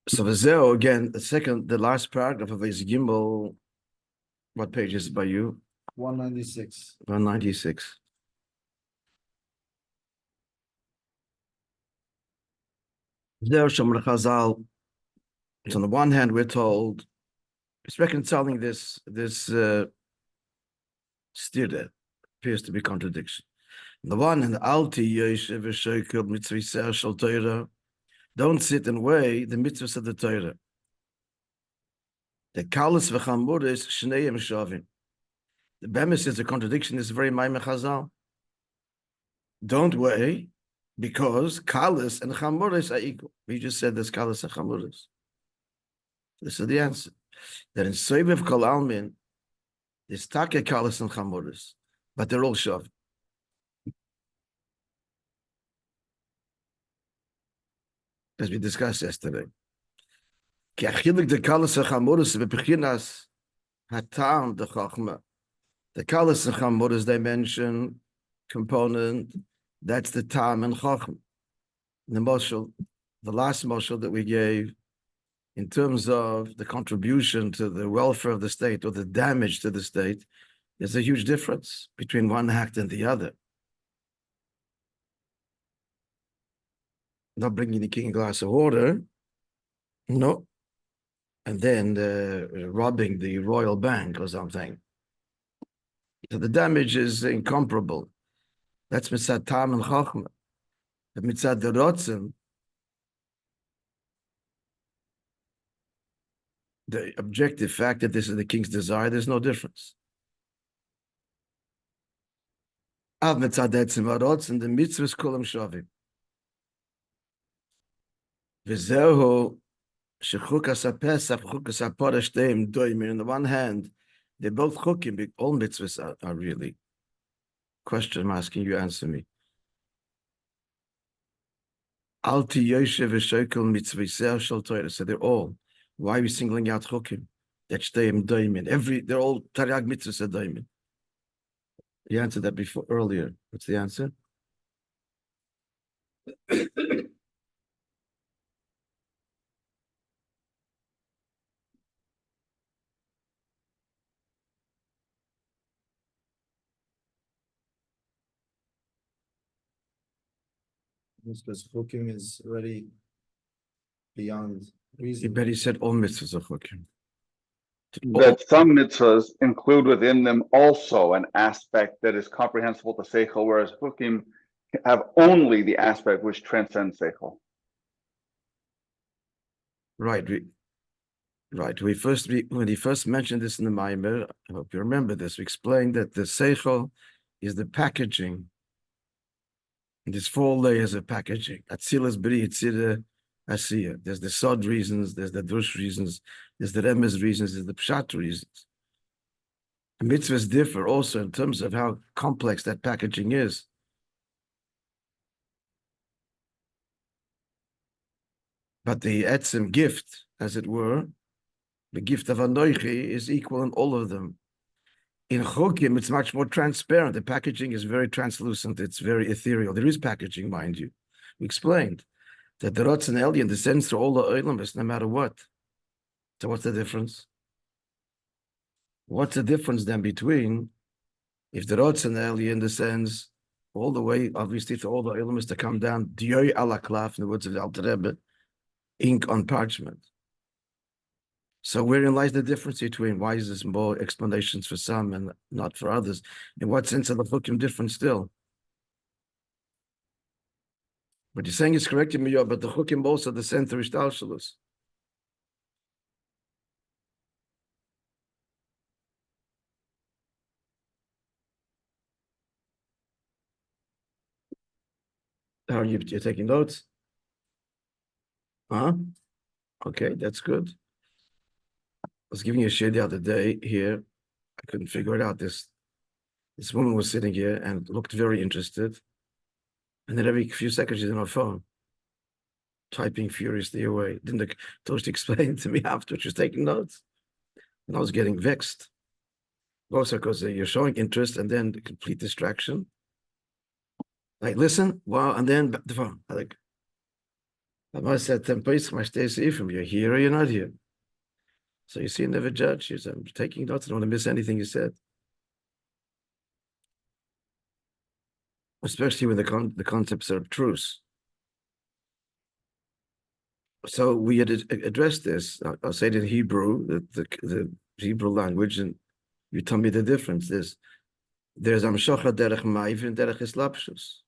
So Vizeo, again, the last paragraph of his Gimbal, what page is it by you? 196. 196. There, Shomer Chazal. So on the one hand, we're told it's reconciling this steer that appears to be contradiction. On the one hand, Alti Yoshev V'Shokel Mitzvah Shel Torah. Don't sit and weigh the mitzvahs of the Torah. The Kalas v'Chamuris Shneim Shavim. The Bemis is a contradiction. Is very Maimon Chazal. Don't weigh because Kalas and Chamuris are equal. We just said there's Kalas and Chamuris. This is the answer. That in Soibev Kol Almin, there's Take Kalas and Chamuris, but they're all Shavim. As we discussed yesterday. The Kalas and Chamuris, they mention component, that's the Tam and Chachma. The Moshel, the last Moshel that we gave, in terms of the contribution to the welfare of the state or the damage to the state, there's a huge difference between one act and the other. Not bringing the king a glass of water, no, and then robbing the royal bank or something. So the damage is incomparable. That's mitzad tam and chachma. But mitzad the rotzen, the objective fact that this is the king's desire, there's no difference. Av mitzad etzim rotzen, the mitzvahs kulam shavim. V'zehu shechukas ha'pesach, chukas ha'parah shteim doimin. On the one hand, they're both chukim, all mitzvahs are really. Question I'm asking you, answer me. Alti Yoshev v'Shokel mitzvah shel Torah. So they're all. Why are we singling out chukim? That shteim doimin. They're all tariag mitzvahs doimin. You answered that before earlier. What's the answer? Because cooking is already beyond reason. But he said all mitzvahs are chukim. That some mitzvahs include within them also an aspect that is comprehensible to seichel, whereas chukim have only the aspect which transcends seichel. Right. When he first mentioned this in the Maimer, I hope you remember this, we explained that the seichel is the packaging. And there's 4 layers of packaging. Atzilas bri, Yitzira, Asiya. There's the Sod reasons, there's the Drush reasons, there's the Remez reasons, there's the Pshat reasons. The mitzvahs differ also in terms of how complex that packaging is. But the etzim gift, as it were, the gift of Anoichi is equal in all of them. In Chokim, it's much more transparent. The packaging is very translucent. It's very ethereal. There is packaging, mind you. We explained that the Rotz and Elyon descends through all the Oilams, no matter what. So what's the difference? What's the difference then between if the Rotz and Elyon descends all the way, obviously, to all the Oilams to come down, Diyoy ala klaf, in the words of the Alter Rebbe, ink on parchment. So wherein lies the difference between why is this more explanations for some and not for others? In what sense are the chukim different still? What you're saying is correct, but the chukim also the center is ishtalshalus. How are you? You're taking notes? Huh? Okay, that's good. I was giving you a share the other day here. I couldn't figure it out. This woman was sitting here and looked very interested. And then every few seconds she's on her phone, typing furiously away. Didn't Toast explain to me after she was taking notes? And I was getting vexed. Also because you're showing interest and then the complete distraction. Like, listen, wow, and then the phone. I said, you're here or you're not here. So you see, never judge. You said, I'm taking notes. I don't want to miss anything you said. Especially when the concepts are truths. So we had addressed this. I'll say it in Hebrew, the Hebrew language, and you tell me the difference. There's amshocha derech ma'ivir and derech islapshus.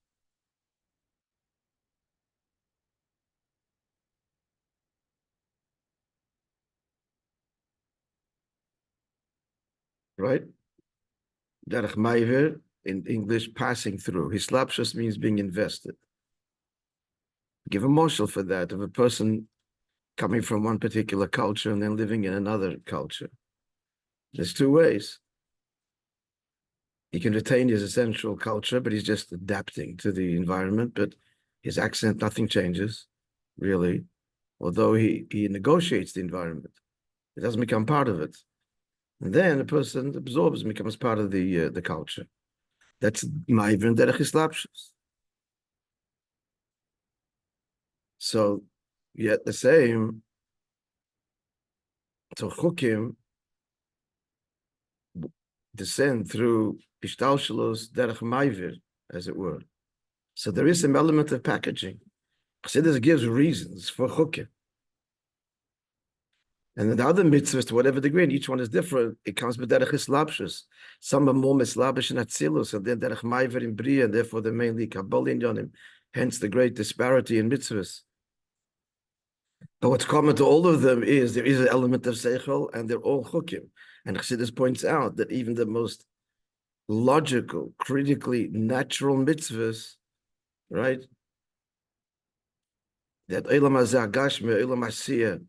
Right? Derech ma'ivir, in English, passing through. Hislapshus means being invested. Give a moshel for that of a person coming from one particular culture and then living in another culture. There's two ways. He can retain his essential culture, but he's just adapting to the environment, but his accent, nothing changes, really. Although he negotiates the environment. It doesn't become part of it. And then the person absorbs and becomes part of the culture. That's ma'ivir and derech islapshus. So, yet the same. So chukim descend through ishtalshalos derech ma'ivir, as it were. So there is some element of packaging. Chassidus gives reasons for chukim. And then the other mitzvahs, to whatever degree, and each one is different, it comes with derech islapshus. Some are more mislabish in atzilus, and then derech ma'ivir in bria, and therefore they're mainly kabbalah inyanim. Hence the great disparity in mitzvahs. But what's common to all of them is there is an element of seichel, and they're all chukim. And Chassidus points out that even the most logical, critically natural mitzvahs, right? That olam hazeh gashmi, olam asiyah,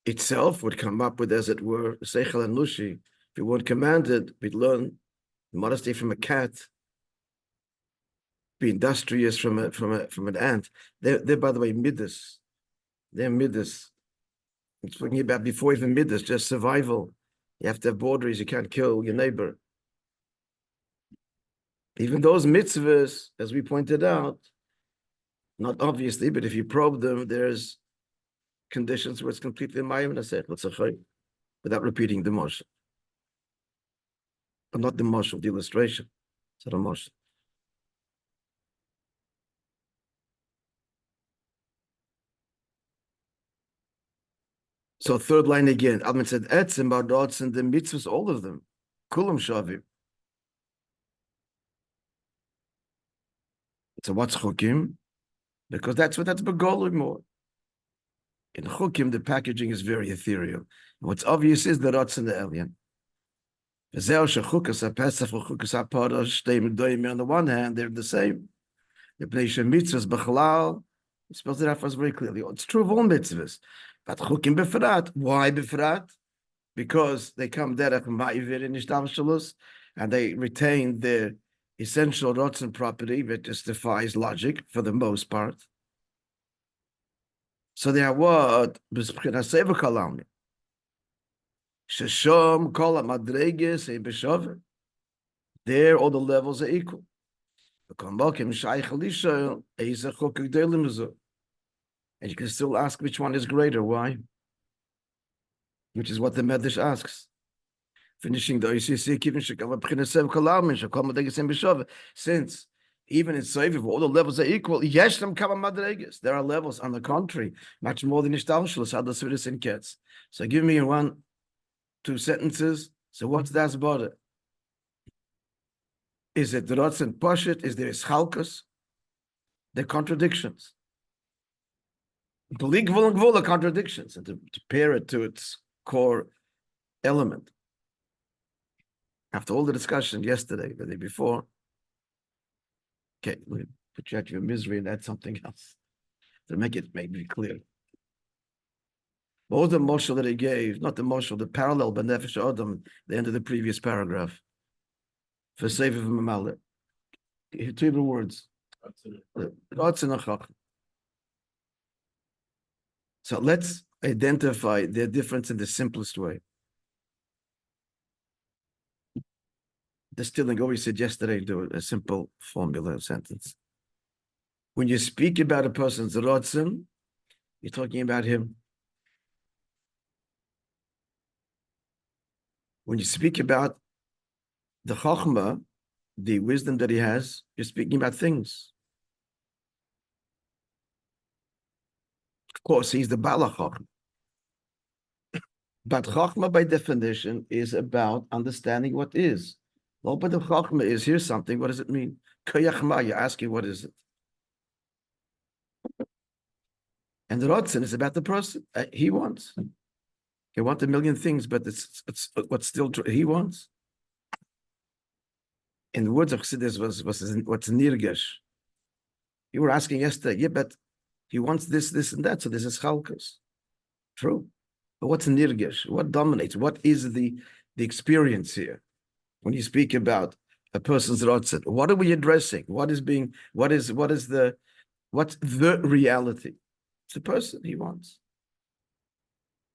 itself would come up with, as it were, seichel and nushi. If we weren't commanded, we'd learn modesty from a cat, be industrious from an ant. They're by the way midas. They're midas. I'm talking about before even midas, just survival. You have to have boundaries. You can't kill your neighbor. Even those mitzvahs, as we pointed out, not obviously, but if you probe them, there's conditions where it's completely ma'ivir, without repeating the motion. But not the motion, the illustration. It's not a motion. So third line again. Alman said, etzim, badots, and the mitzvahs, all of them. Kulam shavim. So what's chukim? Because that's begolim more. In chukim, the packaging is very ethereal. And what's obvious is the rots and the alien. On the one hand, they're the same. The mitzvahs b'chalal, it's supposed to refer very clearly. It's true of all mitzvahs. But chukim b'frat. Why b'frat? Because they come derech ma'ivir in ishtalshalos, and they retain their essential rotzen property, that just defies logic for the most part. So they are what? Sheshom kol madreges e beshover. There, all the levels are equal. And you can still ask which one is greater. Why? Which is what the Medrash asks. Finishing the OCC, since even in Seviv, all the levels are equal, there are levels on the contrary, much more than Ishtalshalos, and Ketz. So give me in 2 sentences. So what's das border? Is it Rotz and Poshet? Is there Ischalkus? They're contradictions. Are contradictions, and to pair it to its core element. After all the discussion yesterday, the day before, okay, we put you out of your misery and add something else to make it clear. What was the moshel that he gave? Not the moshel, the parallel benefesh Adam, the end of the previous paragraph. For save of Mamale. 2 words. So let's identify their difference in the simplest way. Distilling, always said yesterday, do a simple formula sentence. When you speak about a person's rotzen, You're talking about him. When you speak about the Chokhmah, the wisdom that he has, you're speaking about things. Of course, he's the Bala Chokhmah. But Chokhmah, by definition, is about understanding what is. Well, but the Chokhmah is, here's something, what does it mean? Kayachma, you're asking, what is it? And the Rotzen is about the person. He wants. He wants a million things, but it's what's still true. He wants. In the words of Chassidus what's nirgesh. You were asking yesterday, yeah, but he wants this, this, and that. So this is chalkas. True. But what's nirgesh? What dominates? What is the experience here? When you speak about a person's rotzen, what are we addressing? What's the reality? It's the person he wants.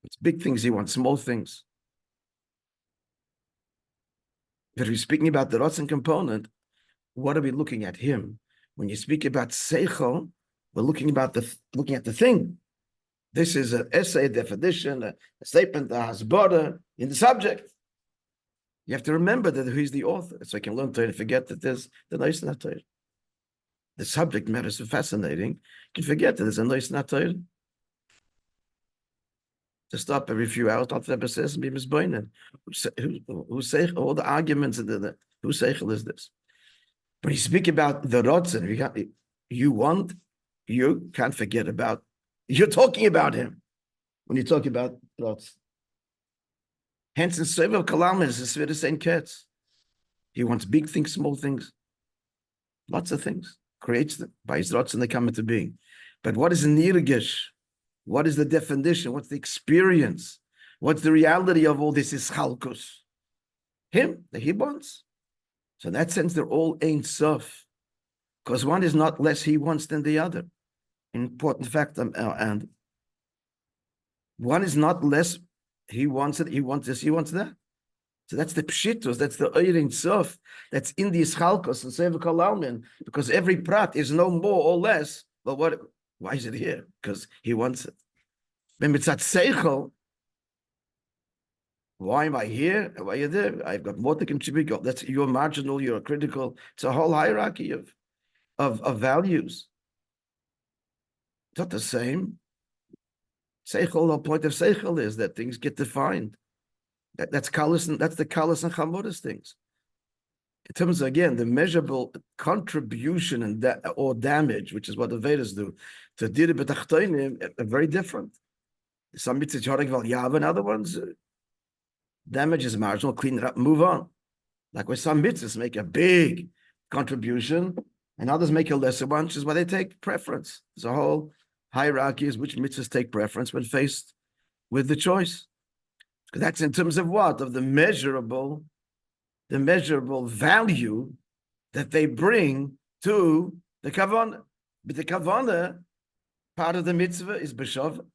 It's big things he wants, small things. But if we're speaking about the rotzen component, what are we looking at him? When you speak about seichel, we're looking at the thing. This is an essay, a definition, a statement that has border in the subject. You have to remember that he's the author, so I can learn to forget that there's the ניסן HaTorah. The subject matter is so fascinating. You can forget that there's a ניסן HaTorah. To stop every few hours, Rebbe says, and be misbeinen. Who say all the arguments and whose seichel is this? When you speak about the rotzen, you can't forget about. You're talking about him when you talk about rotzen. Hence, in several kalamas, it's the same cats. He wants big things, small things, lots of things. Creates them by his rotzen, they come into being. But what is nirgesh? What is the definition? What's the experience? What's the reality of all this? Is chalkus. Him, that he wants. So in that sense, they're all Ein Sof. Because one is not less he wants than the other. Important fact, and one is not less he wants it, he wants this, he wants that. So that's the pshitos, that's the Ein Sof, that's in the chalkus and Seva Kalalmin, because every prat is no more or less. Well, why is it here? Because he wants it. When it's at seichel, why am I here? Why are you there? I've got more to contribute. That's you're marginal, you're critical. It's a whole hierarchy of values. It's not the same. Seichel, the point of seichel is that things get defined. That's kalas, and that's the kalas and chamodas things. In terms of, again, the measurable contribution and or damage, which is what the Vedas do, to dira b'tachtonim, are very different. Some mitzvahs yorig val yav, and other ones, damage is marginal, clean it up, move on. Like where some mitzvahs make a big contribution, and others make a lesser one, which is why they take preference. There's a whole hierarchy is which mitzvahs take preference when faced with the choice. Because that's in terms of what? Of the measurable value that they bring to the kavanah. But the kavanah, part of the mitzvah is b'shava.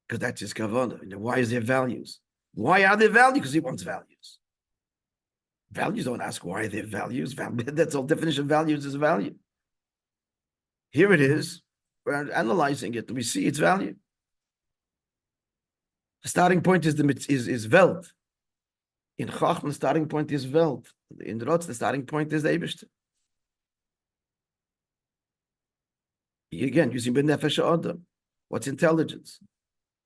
Because that's his kavanah. Why is there values? Why are there values? Because he wants values. Values don't ask why are there values. That's all definition of values is value. Here it is. We're analyzing it. We see its value. The starting point is Welt. In Chacham, the starting point is Welt. In Rotz, the starting point is the Eibishter. Again, using B'nefesh Adam. What's intelligence?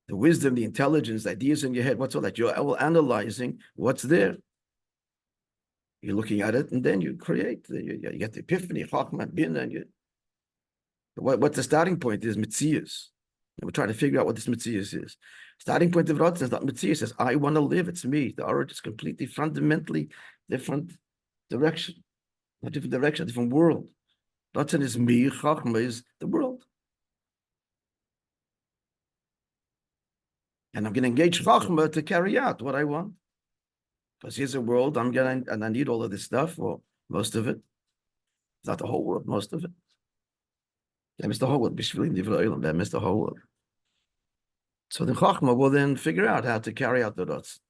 The wisdom, the intelligence, the ideas in your head, what's all that? You're all analyzing what's there. You're looking at it, and then you create. You get the epiphany, Chacham, Bin, and what the starting point is, Metzius. And we're trying to figure out what this Metzius is. Starting point of Ratzon is not Metzius. Says, I want to live. It's me. The origin is completely, fundamentally different direction. A different direction, a different world. Ratzon is me. Chachma is the world. And I'm going to engage Chachma to carry out what I want. Because here's a world, and I need all of this stuff, or most of it. It's not the whole world, most of it. I miss the whole world. I miss the whole world. So the Chachma will then figure out how to carry out the dots.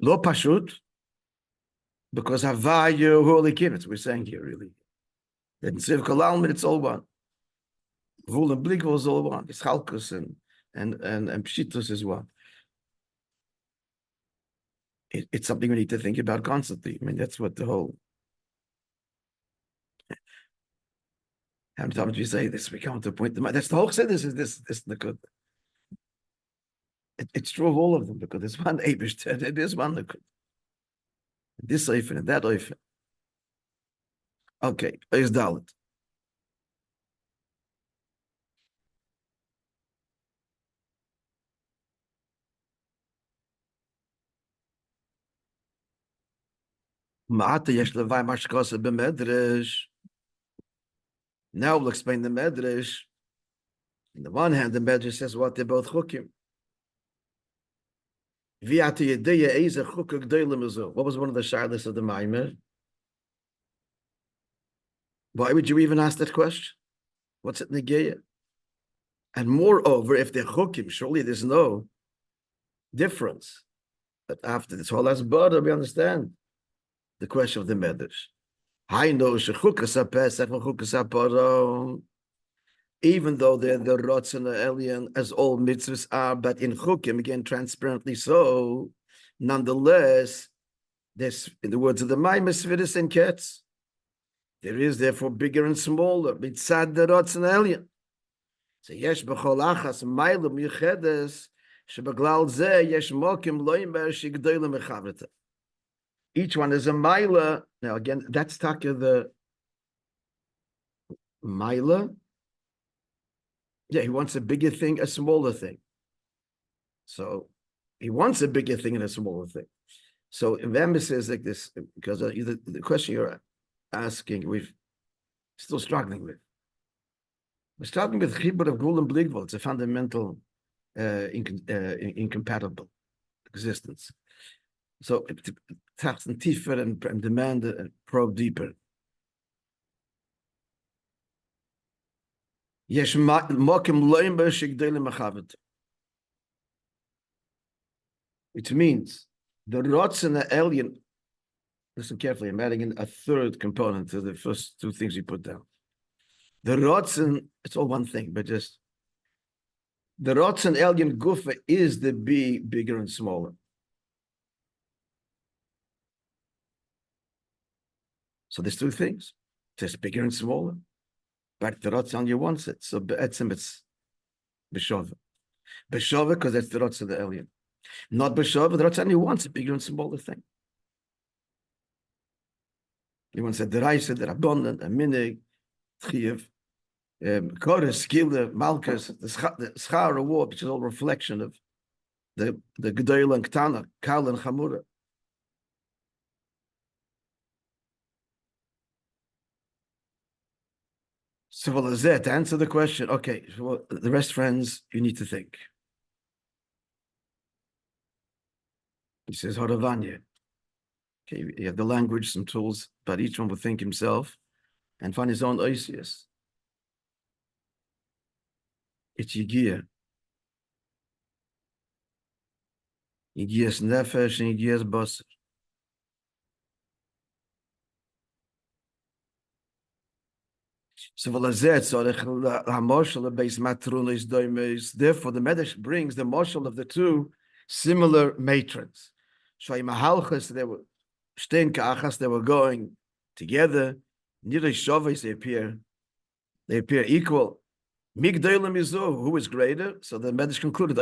Lo pashut. Because Havaya holy kibbutz, we're saying here really. That in Tzivka Lalmid, it's all one. Vul and Blikvol is all one. It's Chalkus and Pshitus is one. It's something we need to think about constantly. I mean, that's what the whole. How many times we say this? We come to a point. That's the whole thing. This is the good. It's true of all of them because there's one Eibishter, it is one Likud. This Eifen and that Eifen. Okay, is Dalit. Ma'ata yesh levai mashkasa b'medrash. Now we'll explain the medrash. On the one hand, the medrash says what they're both chukim. What was one of the shilas of the Maimer? Why would you even ask that question? What's it negaya? And moreover, if they're chukim, surely there's no difference. But after this whole last border, we understand the question of the medrash. I know shechukas pesach v'chukas aparo. Even though they're the rots and the alien, as all mitzvahs are, but in chukim, again, transparently so, nonetheless, there's, in the words of the Maimah, svidus and ketz. There is therefore bigger and smaller, mitzad the rots and the alien. So yesh b'chol achas mailum yuchedes, shebeglal zeh yesh mokim loimer shigdoyle mechaveta. Each one is a maila. Now again, that's taka the maila. Yeah, he wants a bigger thing, a smaller thing. So he wants a bigger thing and a smaller thing. So Vamba says like this, because the question you're asking, we're still struggling with. We're struggling with chibur of gul and bligvol. It's a fundamental incompatible existence. So it taps and tiefer and demand and probe deeper. Yesh mokim loimber shigdele mechavet. Which means the rots and the alien. Listen carefully. I'm adding in a third component to the first two things you put down. The rots and it's all one thing, but just the rots and alien gufa is the bigger and smaller. So there's two things. There's bigger and smaller. But the rots only wants it. So be'etzim it's b'shova. B'shova because that's the rots of the alien. Not b'shova, the rots only wants a bigger and smaller thing. He wants a deraisa, the rabbanon, a minig, chiyuv, chorus, skilda, malchus, the schar reward, which is all reflection of the gedoyel and ktana, kal and chamura. So to answer the question, okay, so the rest, friends, you need to think. He says, Horavanya. Okay, you have the language, some tools, but each one will think himself and find his own oisius. It's Yigia. Yigias nefesh and Yigias basar. So therefore the Medrash brings the marshal of the two similar matrons. They were they were going together. They appear equal. Who is greater? So the Medrash concluded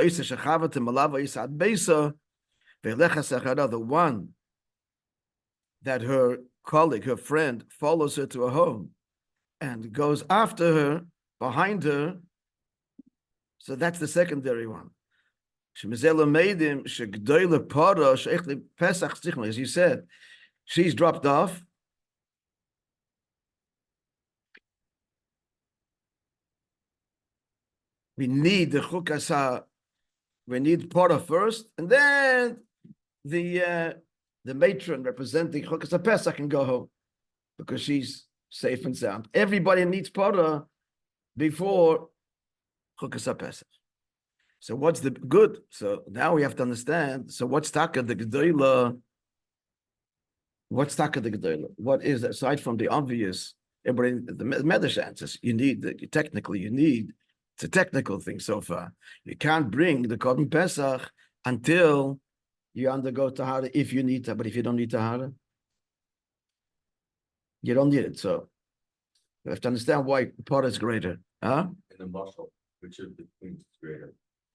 the one that her colleague, her friend, follows her to a home and goes after her, behind her. So that's the secondary one. As you said, she's dropped off. We need the Chukas, we need Porah first, and then the matron representing Chukas Pesach can go home because she's safe and sound. Everybody needs Porah before Chukas Pesach. So what's the good? So now we have to understand. So what's taka the Gedoyla What's taka the gedola? What is, aside from the obvious, everybody, the Medrash answers, you need, technically, you need, it's a technical thing so far. You can't bring the Korban Pesach until you undergo Tahara, if you need to, but if you don't need Tahara, you don't need it. So you have to understand why pot is greater. Huh? In the muscle, which of the twins is greater?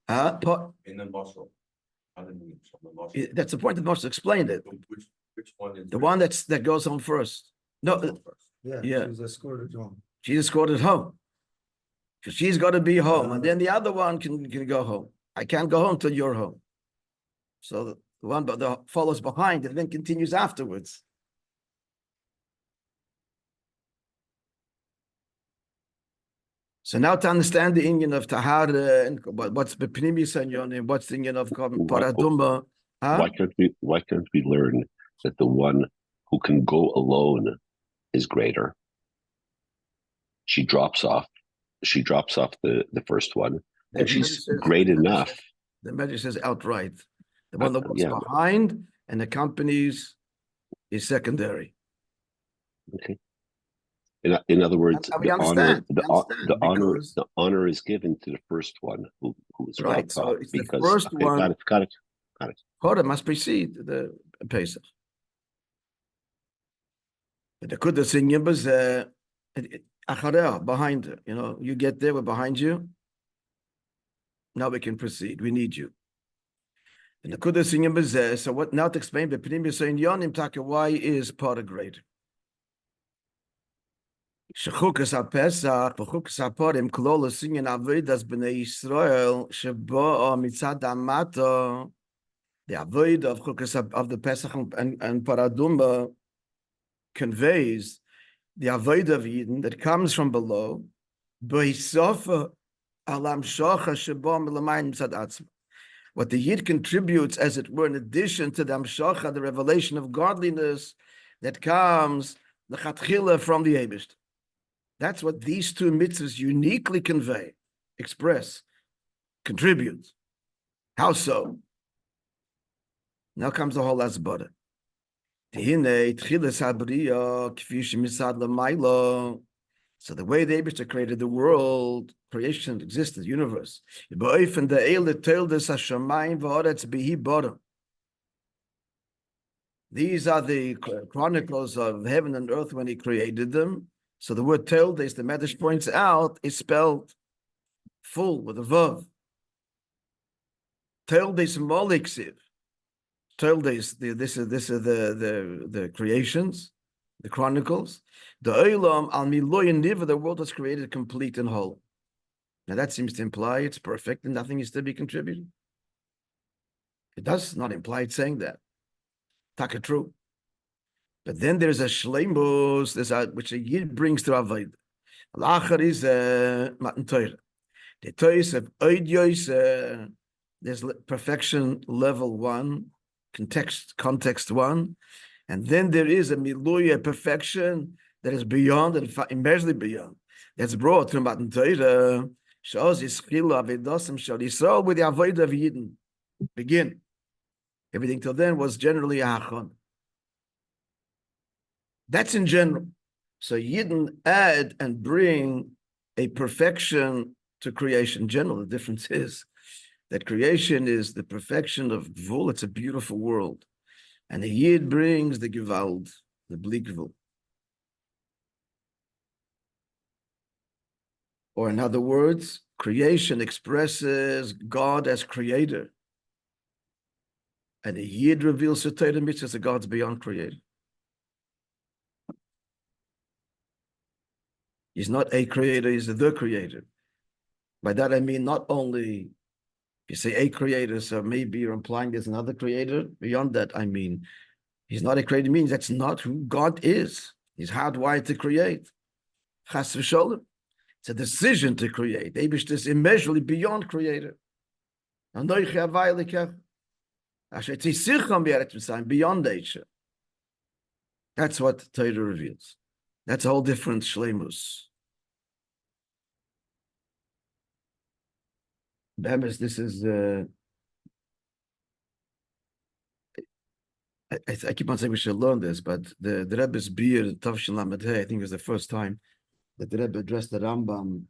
Pot, In the muscle. How do you mean from the muscle? that's the point that Moshe explained it. Which one is? The one that goes home first. No, Yeah, Yeah. she's escorted home. she just scored at home. Because she's got to be home, and then the other one can go home. I can't go home till you're home. So the one that follows behind and then continues afterwards. So now to understand the Indian of Tahara and what's Bepnimis and what's the Indian of Paradumba. Why can't we learn that the one who can go alone is greater? She drops off the first one, and she's great enough. The Medrash says outright. The one that walks Yeah. behind and accompanies is secondary. Okay. In other words, And we the honor, understand, the honor is given to the first one who is Right, dropped so off it's the because first okay, one. got it. Torah must precede the Pesach. But the Kudas in Yimbas, behind her, you get there, we're behind you. Now we can proceed. We need you. And the Kudas in Yimbas, so what now to explain the Pneumius in Yonim Taka, why is Torah greater? Chukas HaPesach, Chukas HaPorim, Klol Sinyan Avodas B'nei Yisrael, Shebo Mitzad Amato, the avoid of Chukas of the Pesach and Paradumba conveys the avoid of Eden that comes from below. What the Yid contributes, as it were, in addition to the Amshocha, the revelation of godliness that comes the Chatchila from the Eibishter. That's what these two mitzvahs uniquely convey, express, contribute. How so? Now comes the whole asbara. So the way the Eibishter created the world, creation existed, universe. These are the chronicles of heaven and earth when he created them. So the word Teldes, the Medrash points out, is spelled full with a vav. Teldes Moliksiv. Teldes, this is the creations, the chronicles. The Olam al Miloy Niva, the world was created complete and whole. Now that seems to imply it's perfect and nothing is to be contributed. It does not imply it's saying that. Taka true. But then there's a shleimus, which a Yid brings to Avodah. Al-achar is Matan Torah. The Torah of Oidyos, there's perfection level 1, context 1, and then there is a miluya perfection that is beyond and immeasurably beyond. That's brought to Matan Torah. Shows is chilu avedosim shal Yisrael with the avodah of Yidden. Begin. Everything till then was generally a hachon. That's in general. So Yidden add and bring a perfection to creation. In general, the difference is that creation is the perfection of Gvul. It's a beautiful world. And the Yid brings the Gewalt, the Blikvul. Or in other words, creation expresses God as creator. And the Yid reveals the Torah mitzvahs that God's beyond creator. He's not a creator, he's the creator. By that I mean not only, if you say a creator, so maybe you're implying there's another creator. Beyond that, I mean, he's not a creator means that's not who God is. He's hardwired to create. Chas v'sholem. It's a decision to create. Eibishter is immeasurably beyond creator. Beyond nature. That's what Torah reveals. That's a whole different shleimus. This is I keep on saying we should learn this, but the Rebbe's beer, Tavshin Lamed Hey, I think it was the first time that the Rebbe addressed the Rambam.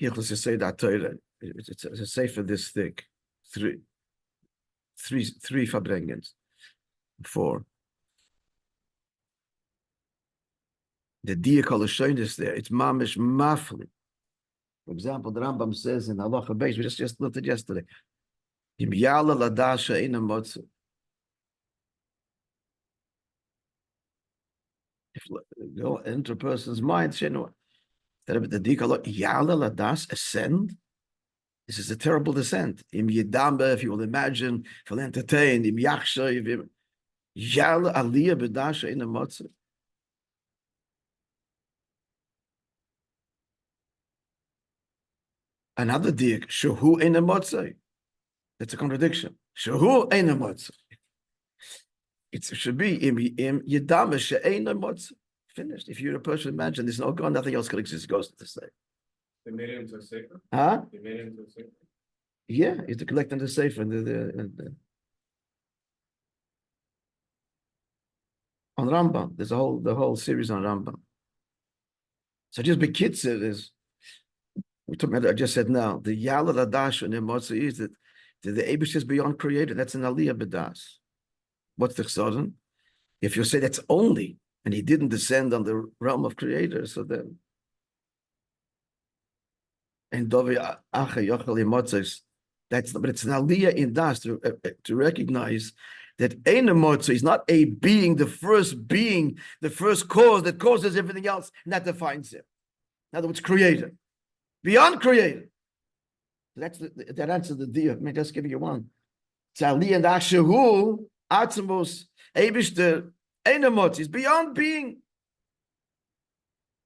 Hilchos Yesod HaTorah. It's a sefer this thick, three Fabrengens, 4. The Dia Koloshoin is there. It's mamish mafli. For example, the Rambam says in Halacha Beis, we just looked at yesterday. Im yala ladasha ina motzu. If you go into a person's mind, you know, the Dikalo yala ladas ascend. This is a terrible descent. Im yedamba, if you will imagine, if you'll entertain, im yachsha, if you yala aliyah bedasha ina motzu. Another dik, shehu ina motzu. That's a contradiction. Shehu ina motzu. It should be im yedamba she'ena motzu. Finished. If you're a person, imagine there's no God, nothing else could exist. Goes to say. They made it into a sefer? Huh? They made it into a sefer? Yeah, it's to collect the sefer and on Rambam. There's the whole series on Rambam. So just bekitzer is we're talking about. I just said now the Yala Ladash and Emotzi is that the Abish is beyond created. That's an Aliyah Bedas. What's the chsaron? If you say that's only, and he didn't descend on the realm of creator, so then and Dovi Acha Yochel Emotzis. That's but it's an Aliyah in Das to recognize that Ein Emotzi is not a being, the first cause that causes everything else, and that defines him. In other words, creator. Beyond creator. That answers the deal. Let me just give you one. It's Aliyah and Ashehu, Atzmos, Eibishter, Ein Emotzi is beyond being,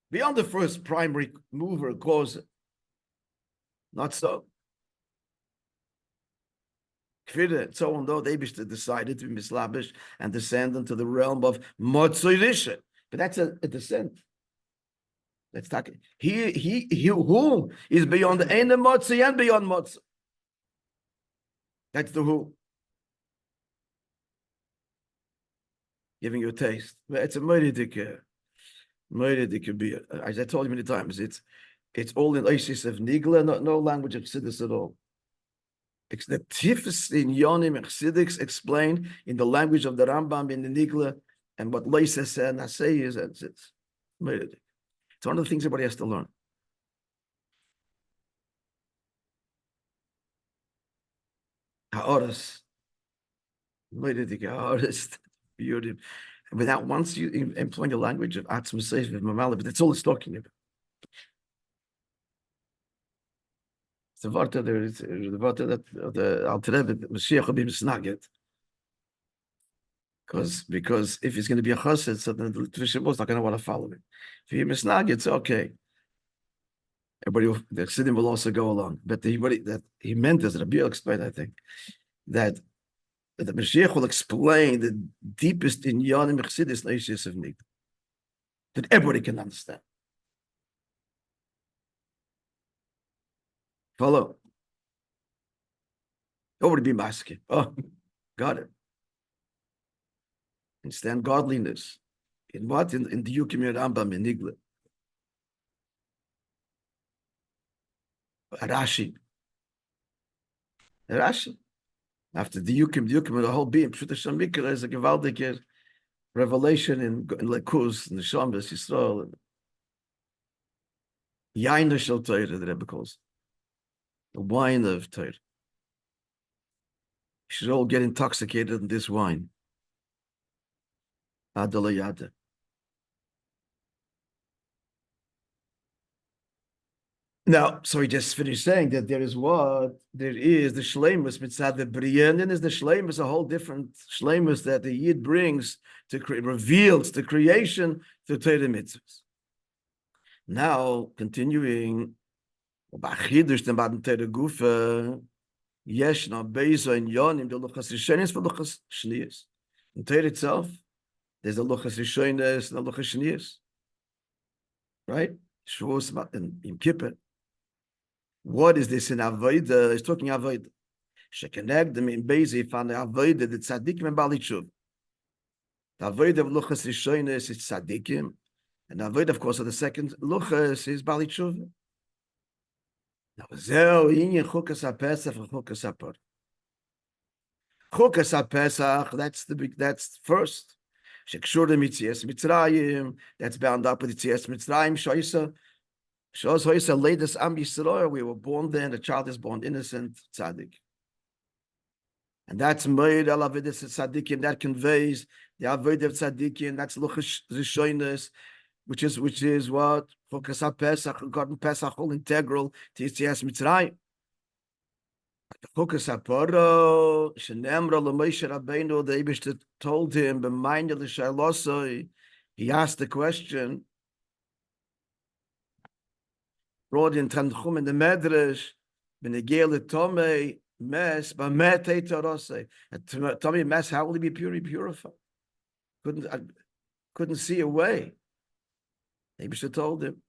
beyond the first primary mover, cause. Not so. So on though they decided to be mislabish and descend into the realm of Motzoirisha. But that's a descent. Let's talk. He who is beyond the Ein Motzi and beyond Motzi. That's the who. Giving you a taste. It's a meridic beer. As I told you many times, it's all in Isis of Nigla, no language of Chassidus at all. It's the tifus in Yonim and Chassidics explained in the language of the Rambam in the Nigla, and what Leisa said, Nasei is, it's one of the things everybody has to learn. Ha'oris. Ha'oris. Beauty. Without once you employ the language of Atzma Seif, but that's all it's talking about. The word that the Alter Rebbe Mashiach will be misnaged, because if he's going to be a chassid, so then the tradition was not going to want to follow him. If he's misnaged, it's okay. Everybody, the chassidim will also go along. But that he meant, as Rabbi explained, I think, that the Mashiach will explain the deepest in Yonim Chassidus Neishis of Nigla, that everybody can understand. Follow. Over to be masking. Oh, got it. Understand godliness. In what? In the Yukim Rambam in Nigla. Rashi. After the Yukim, the whole being, Pshuta Shamikra is a gewaldige revelation in Lekuz, in the Shambas, Yisrael. Yaina Shel Torah, the Rebbe calls. The wine of Torah. You should all get intoxicated in this wine. Adalayada. Now, so he just finished saying that there is the shleimus mitzad the bria, and then there's the shleimus, a whole different shleimus that the Yid brings to reveals the creation through Torah mitzvahs. Now, continuing. Ba'chidush den baden Torah gufa yeshna beizo in yonim the luchas rishonis for luchas shnius. In Torah itself, there's the luchas rishonis and the luchas shnius, right? Shavuos and Yom Kippur. What is this in avodah? It's talking avodah. Shekeneg them in beizi found the avodah the tzaddikim and bali tshuva. The avoid of luchas rishonis is tzaddikim, and the avoid, of course, of the second luchas is bali tshuva. Now, zeo inyan chukas ha-pesach and chukas ha-torah. Chukas ha-pesach, that's first. Shekshura mitzias mitzrayim, that's bound up with mitzias mitzrayim. Shoisa latest am Yisrael, we were born then, the child is born innocent, tzaddik. And that's made al avidas tzaddikim, that conveys the avodah of tzaddikim, that's luchas rishonis, which is what chukas ha-pesach, regarding Pesach, all integral to Yitzias Mitzrayim. Chukas ha-torah, shenemra l'Moshe Rabbeinu, the Eibishter told him, b'mayna l'shailosoi, he asked the question, brought in Tanchum in the Medrash, b'negei l'tomei mes, b'met ha'torah, tomei mes, how will he be purified? Couldn't see a way. Maybe she told him.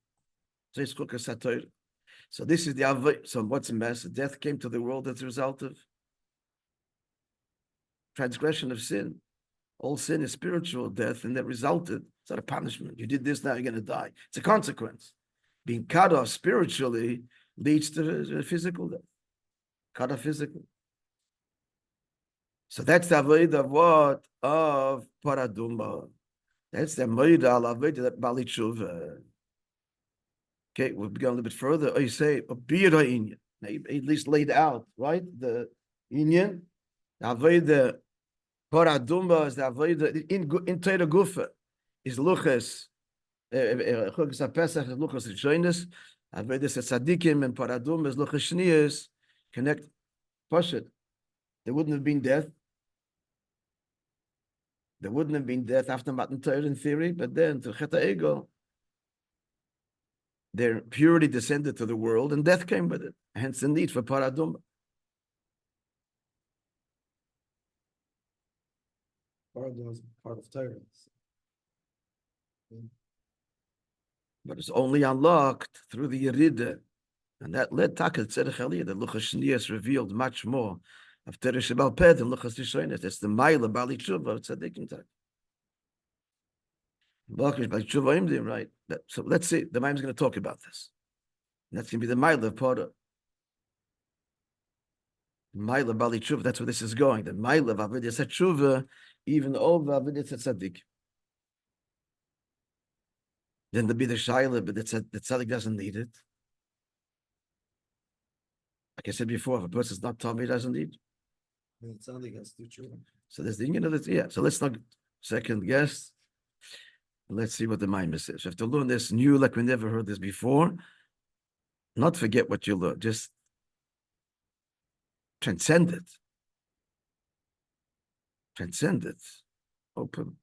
So it's chukas ha-torah. So this is the avodah. So what's a mess? Death came to the world as a result of transgression of sin. All sin is spiritual death, and that resulted. It's not a punishment. You did this, now you're going to die. It's a consequence. Being cut off spiritually leads to physical death. Cut off physically. So that's the avodah of what? Of paraduma. That's the avodah that bali tshuva. Okay, we'll go a little bit further. Oh, you say a bira inyan. Now, you at least laid out, right? The inyan, the avodah paraduma is the avodah in Torah gufa is luchas. Chukas ha-pesach is luchas rishonis. Avodah tzaddikim and paraduma is luchas shniyos. Connect, push it. There wouldn't have been death. There wouldn't have been death after Matan Torah in theory, but then to Chet HaEgel, their purity descended to the world, and death came with it. Hence the need for paraduma. Paraduma is part of Torah. But it's only unlocked through the Yerida. And that led Taka Tzedek Aliyah, that Luchas Shniyas revealed much more of Torah Shebal Ped and Luchas Rishonis. That's the Maila Bali Tshuva of Tzaddikim Torah. Right? So let's see. The Maim's going to talk about this. And that's going to be the Maila of Porah. Maila Bali Tshuva, that's where this is going. The Maila of Avodas HaTshuva, even over Avodas HaTzadik. Then there'll be the Shaila, but the Tzadik doesn't need it. Like I said before, if a person's not Tommy, he doesn't need it. It sounds like it's too true. So there's the union of it. Yeah. So let's not second guess. Let's see what the Maimah says. You have to learn this new, like we never heard this before. Not forget what you learned. Just transcend it. Transcend it. Open.